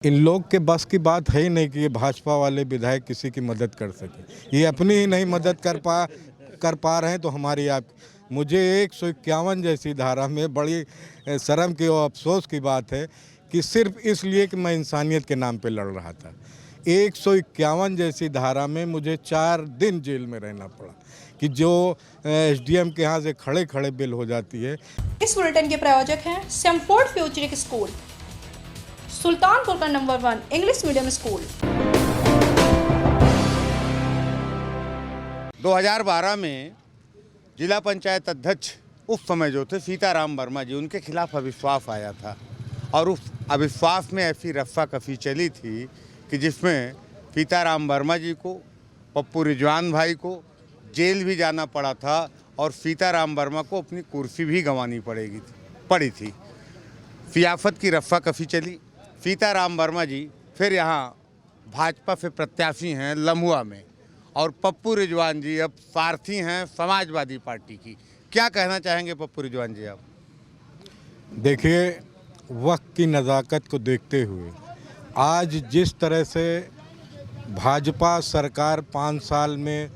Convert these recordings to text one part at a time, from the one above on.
इन लोग के बस की बात है ही नहीं कि ये भाजपा वाले विधायक किसी की मदद कर सके। ये अपनी ही नहीं मदद कर पा रहे हैं तो हमारी आप। मुझे 151 जैसी धारा में बड़ी शर्म की और अफसोस की बात है कि सिर्फ इसलिए कि मैं इंसानियत के नाम पे लड़ रहा था, 151 जैसी धारा में मुझे 4 दिन जेल में रहना पड़ा कि जो एसडीएम के यहाँ से खड़े खड़े बिल हो जाती है। इस बुलेटिन के प्रायोजक हैं सैमफोर्ड फ्यूचरिक स्कूल, सुल्तानपुर का नंबर 1 इंग्लिश मीडियम स्कूल। 2012 में जिला पंचायत अध्यक्ष उस समय जो थे सीताराम वर्मा जी, उनके खिलाफ अविश्वास आया था और उस अविश्वास में ऐसी रफ्फा कफ़ी चली थी कि जिसमें सीताराम वर्मा जी को, पप्पू रिजवान भाई को जेल भी जाना पड़ा था और सीताराम वर्मा को अपनी कुर्सी भी गंवानी पड़ी थी। सियासत की रफ्फा कफ़ी चली। सीताराम वर्मा जी फिर यहाँ भाजपा से प्रत्याशी हैं लम्हुआ में और पप्पू रिजवान जी अब प्रार्थी हैं समाजवादी पार्टी की। क्या कहना चाहेंगे पप्पू रिजवान जी आप? देखिए, वक्त की नज़ाकत को देखते हुए आज जिस तरह से भाजपा सरकार 5 साल में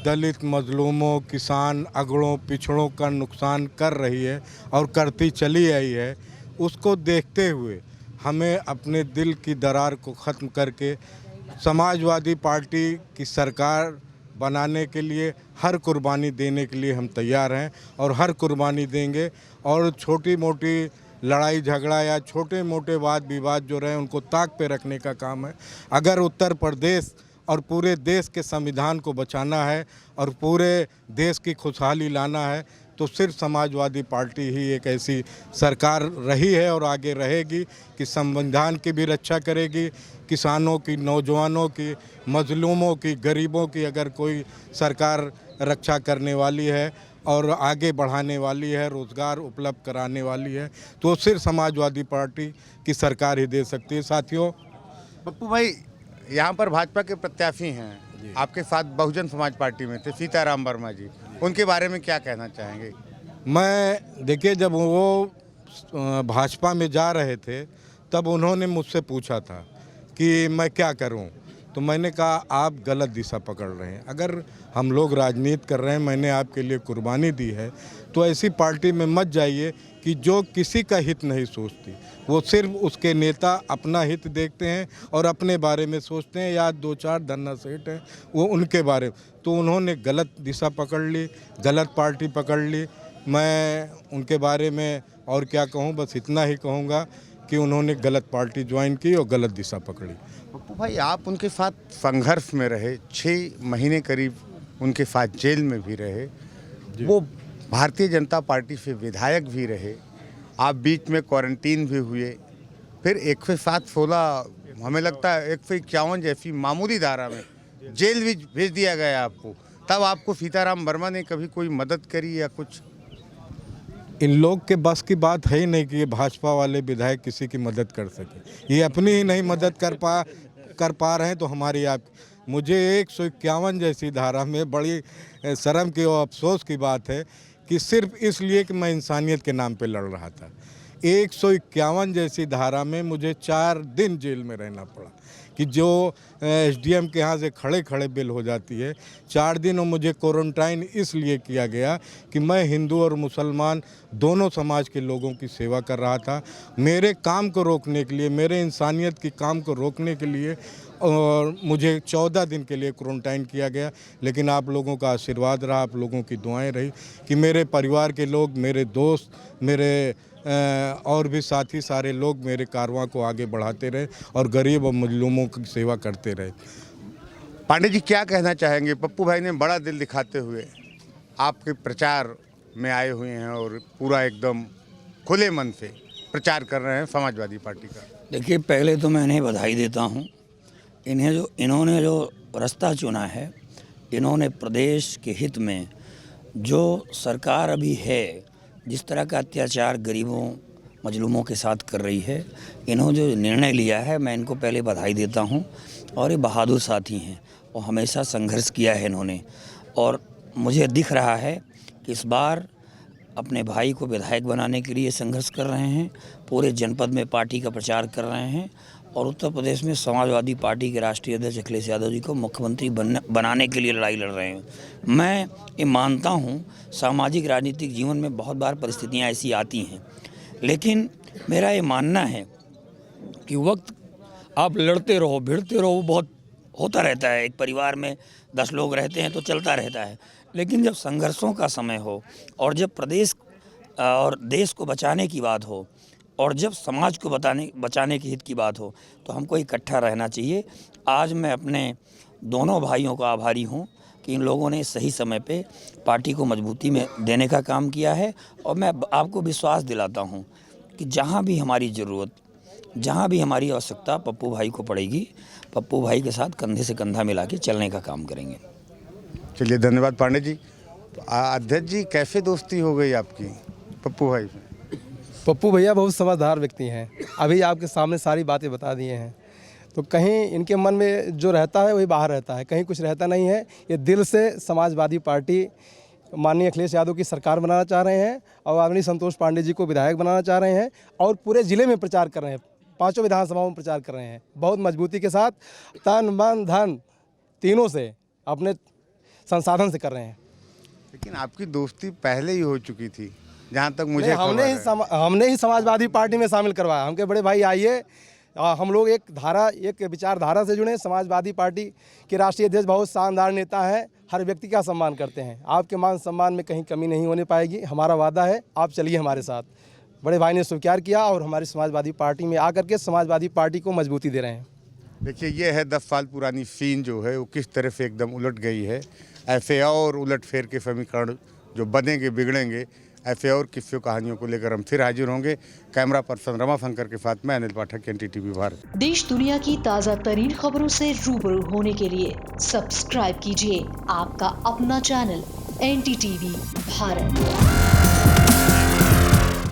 दलित, मजलूमों, किसान, अगड़ों, पिछड़ों का नुकसान कर रही है और करती चली आई है, उसको देखते हुए हमें अपने दिल की दरार को ख़त्म करके समाजवादी पार्टी की सरकार बनाने के लिए हर कुर्बानी देने के लिए हम तैयार हैं और हर कुर्बानी देंगे। और छोटी मोटी लड़ाई झगड़ा या छोटे मोटे वाद विवाद जो रहे उनको ताक पे रखने का काम है। अगर उत्तर प्रदेश और पूरे देश के संविधान को बचाना है और पूरे देश की खुशहाली लाना है तो सिर्फ समाजवादी पार्टी ही एक ऐसी सरकार रही है और आगे रहेगी कि संविधान की भी रक्षा करेगी, किसानों की, नौजवानों की, मजलूमों की, गरीबों की अगर कोई सरकार रक्षा करने वाली है और आगे बढ़ाने वाली है, रोज़गार उपलब्ध कराने वाली है तो सिर्फ समाजवादी पार्टी की सरकार ही दे सकती है। साथियों, पप्पू भाई यहाँ पर भाजपा के प्रत्याशी हैं, आपके साथ बहुजन समाज पार्टी में थे सीताराम वर्मा जी, उनके बारे में क्या कहना चाहेंगे? देखिए, जब वो भाजपा में जा रहे थे तब उन्होंने मुझसे पूछा था कि मैं क्या करूं, तो मैंने कहा आप गलत दिशा पकड़ रहे हैं। अगर हम लोग राजनीति कर रहे हैं, मैंने आपके लिए कुर्बानी दी है, तो ऐसी पार्टी में मत जाइए कि जो किसी का हित नहीं सोचती, वो सिर्फ उसके नेता अपना हित देखते हैं और अपने बारे में सोचते हैं या 2-4 धन्ना सेठ हैं वो उनके बारे में। तो उन्होंने गलत दिशा पकड़ ली, गलत पार्टी पकड़ ली। मैं उनके बारे में और क्या कहूँ, बस इतना ही कहूँगा कि उन्होंने गलत पार्टी ज्वाइन की और गलत दिशा पकड़ी। पप्पू भाई, आप उनके साथ संघर्ष में रहे, 6 महीने करीब उनके साथ जेल में भी रहे, वो भारतीय जनता पार्टी से विधायक भी रहे, आप बीच में क्वारंटीन भी हुए, फिर 116 हमें लगता है 151 जैसी मामूली धारा में जेल भी भेज दिया गया आपको। तब आपको सीताराम वर्मा ने कभी कोई मदद करी या कुछ? इन लोग के बस की बात है ही नहीं कि ये भाजपा वाले विधायक किसी की मदद कर सके। ये अपनी ही नहीं मदद कर पा रहे हैं तो हमारी आप। मुझे 151 जैसी धारा में बड़ी शर्म की और अफसोस की बात है कि सिर्फ इसलिए कि मैं इंसानियत के नाम पे लड़ रहा था, 151 जैसी धारा में मुझे 4 दिन जेल में रहना पड़ा कि जो एसडीएम के यहाँ से खड़े खड़े बिल हो जाती है। 4 दिन और मुझे क्वारंटाइन इसलिए किया गया कि मैं हिंदू और मुसलमान दोनों समाज के लोगों की सेवा कर रहा था। मेरे काम को रोकने के लिए, मेरे इंसानियत की काम को रोकने के लिए और मुझे 14 दिन के लिए क्वारंटाइन किया गया। लेकिन आप लोगों का आशीर्वाद रहा, आप लोगों की दुआएं रही कि मेरे परिवार के लोग, मेरे दोस्त, मेरे और भी साथी सारे लोग मेरे कारवां को आगे बढ़ाते रहे और गरीब और मजलूमों की सेवा करते रहे। पांडे जी, क्या कहना चाहेंगे? पप्पू भाई ने बड़ा दिल दिखाते हुए आपके प्रचार में आए हुए हैं और पूरा एकदम खुले मन से प्रचार कर रहे हैं समाजवादी पार्टी का। देखिए, पहले तो मैं इन्हें बधाई देता हूँ। इन्होंने जो रास्ता चुना है, इन्होंने प्रदेश के हित में जो सरकार अभी है, जिस तरह का अत्याचार गरीबों, मजलूमों के साथ कर रही है, इन्होंने जो निर्णय लिया है, मैं इनको पहले बधाई देता हूँ। और ये बहादुर साथी हैं और हमेशा संघर्ष किया है इन्होंने। और मुझे दिख रहा है कि इस बार अपने भाई को विधायक बनाने के लिए संघर्ष कर रहे हैं, पूरे जनपद में पार्टी का प्रचार कर रहे हैं और उत्तर प्रदेश में समाजवादी पार्टी के राष्ट्रीय अध्यक्ष अखिलेश यादव जी को मुख्यमंत्री बनाने के लिए लड़ाई लड़ रहे हैं। मैं ये मानता हूँ सामाजिक राजनीतिक जीवन में बहुत बार परिस्थितियाँ ऐसी आती हैं, लेकिन मेरा ये मानना है कि वक्त आप लड़ते रहो, भिड़ते रहो, वो बहुत होता रहता है। एक परिवार में 10 लोग रहते हैं तो चलता रहता है, लेकिन जब संघर्षों का समय हो और जब प्रदेश और देश को बचाने की बात हो और जब समाज को बचाने के हित की बात हो तो हमको इकट्ठा रहना चाहिए। आज मैं अपने दोनों भाइयों का आभारी हूँ कि इन लोगों ने सही समय पे पार्टी को मजबूती में देने का काम किया है, और मैं आपको विश्वास दिलाता हूँ कि जहाँ भी हमारी ज़रूरत, जहाँ भी हमारी आवश्यकता पप्पू भाई को पड़ेगी, पप्पू भाई के साथ कंधे से कंधा मिला के चलने का काम करेंगे। चलिए, धन्यवाद पांडे जी। तो अध्यक्ष जी, कैसे दोस्ती हो गई आपकी पप्पू भाई से? पप्पू भैया बहुत समझदार व्यक्ति हैं, अभी आपके सामने सारी बातें बता दिए हैं। तो कहीं इनके मन में जो रहता है वही बाहर रहता है, कहीं कुछ रहता नहीं है। ये दिल से समाजवादी पार्टी माननीय अखिलेश यादव की सरकार बनाना चाह रहे हैं और आदरणीय संतोष पांडे जी को विधायक बनाना चाह रहे हैं, और पूरे ज़िले में प्रचार कर रहे हैं, 5 विधानसभाओं में प्रचार कर रहे हैं। बहुत मजबूती के साथ तन मन धन तीनों से अपने संसाधन से कर रहे हैं। लेकिन आपकी दोस्ती पहले ही हो चुकी थी, जहाँ तक मुझे हमने ही समाजवादी पार्टी में शामिल करवाया। हमके बड़े भाई आइए, हम लोग एक विचारधारा से जुड़े। समाजवादी पार्टी के राष्ट्रीय अध्यक्ष बहुत शानदार नेता हैं, हर व्यक्ति का सम्मान करते हैं। आपके मान सम्मान में कहीं कमी नहीं होने पाएगी, हमारा वादा है। आप चलिए हमारे साथ। बड़े भाई ने स्वीकार किया और हमारी समाजवादी पार्टी में आकर के समाजवादी पार्टी को मजबूती दे रहे हैं। देखिए, ये है 10 साल पुरानी सीन जो है वो किस तरह से एकदम उलट गई है। ऐसे और उलट फेर के समीकरण जो बनेंगे बिगड़ेंगे, ऐसे और किस्सों कहानियों को लेकर हम फिर हाजिर होंगे। कैमरा पर्सन रमा शंकर के साथ मैं अनिल पाठक, NTTV भारत। देश दुनिया की ताज़ा तरीन खबरों से रूबरू होने के लिए सब्सक्राइब कीजिए आपका अपना चैनल NTTV भारत।